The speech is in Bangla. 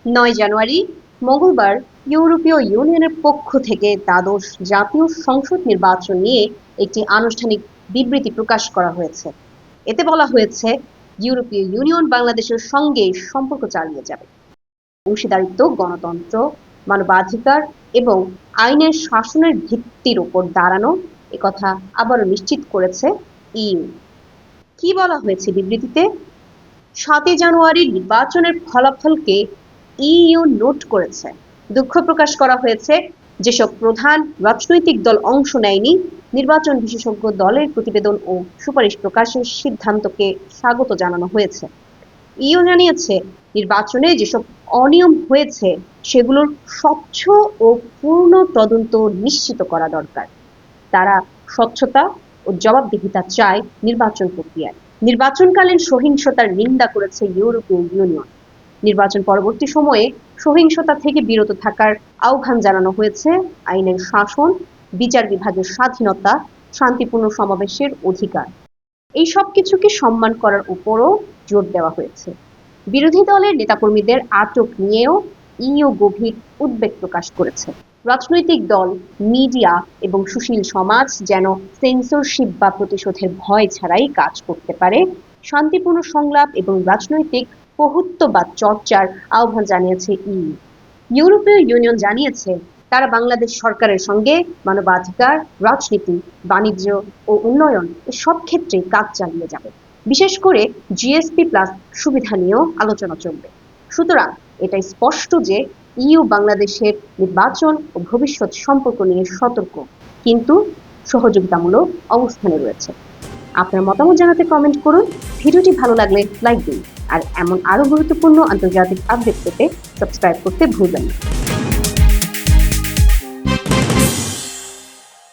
9 জানুয়ারি মঙ্গলবার ইউরোপীয় ইউনিয়নের পক্ষ থেকে দ্বাদশ জাতীয় সংসদ নির্বাচন নিয়ে একটি আনুষ্ঠানিক বিবৃতি প্রকাশ করা হয়েছে। এতে বলা হয়েছে, ইউরোপীয় ইউনিয়ন বাংলাদেশের সঙ্গে সম্পর্ক চালিয়ে যাবে, অংশীদারিত্ব, গণতন্ত্র, মানবাধিকার এবং আইনের শাসনের ভিত্তির উপর দাঁড়ানো, একথা আবারও নিশ্চিত করেছে ইইউ। কি বলা হয়েছে বিবৃতিতে? 7 জানুয়ারির নির্বাচনের ফলাফলকে ইইউ নোট করেছে। দুঃখ প্রকাশ করা হয়েছে যেসব প্রধান রাজনৈতিক দল অংশ নেয়নি, নির্বাচন বিশেষজ্ঞ দলের প্রতিবেদন ও সুপারিশ প্রকাশের সিদ্ধান্তকে স্বাগত জানানো হয়েছে। ইইউ জানিয়েছে, নির্বাচনে যেসব অনিয়ম হয়েছে সেগুলোর স্বচ্ছ ও পূর্ণ তদন্ত নিশ্চিত করা দরকার। তারা স্বচ্ছতা ও জবাবদিহিতা চায় নির্বাচন প্রক্রিয়ায়। নির্বাচনকালীন সহিংসতার নিন্দা করেছে ইউরোপীয় ইউনিয়ন। নির্বাচন পরবর্তী সময়ে সহিংসতা থেকে বিরত থাকার আহ্বান জানানো হয়েছে। আইনের শাসন, বিচার বিভাগের স্বাধীনতা, শান্তিপূর্ণ সমাবেশের অধিকার, এই সব কিছুকে সম্মান করার উপরও জোর দেওয়া হয়েছে। বিরোধী দলের নেতাকর্মীদের আটক নিয়েও ইইউ গভীর উদ্বেগ প্রকাশ করেছে। রাজনৈতিক দল, মিডিয়া এবং সুশীল সমাজ যেন সেন্সরশিপ বা প্রতিশোধের ভয় ছাড়াই কাজ করতে পারে, শান্তিপূর্ণ সংলাপ এবং রাজনৈতিক বহুত্ববাদ চর্চার আহ্বান জানিয়েছে ইইউ। ইউরোপীয় ইউনিয়ন জানিয়েছে, তারা বাংলাদেশ সরকারের সঙ্গে মানবাধিকার, রাজনীতি, বাণিজ্য ও উন্নয়ন সব ক্ষেত্রে কাজ চালিয়ে যাবে। বিশেষ করে জিএসপি প্লাস সুবিধা নিয়েও আলোচনা চলবে। সুতরাং এটা স্পষ্ট যে ইইউ বাংলাদেশের নির্বাচন ও ভবিষ্যৎ সম্পর্ক নিয়ে সতর্ক, কিন্তু সহযোগিতামূলক অবস্থানে রয়েছে। আপনার মতামত জানাতে কমেন্ট করুন। ভিডিওটি ভালো লাগলে লাইক দিন, আর এমন আরো গুরুত্বপূর্ণ আন্তর্জাতিক আপডেট পেতে সাবস্ক্রাইব করতে ভুলবেন না।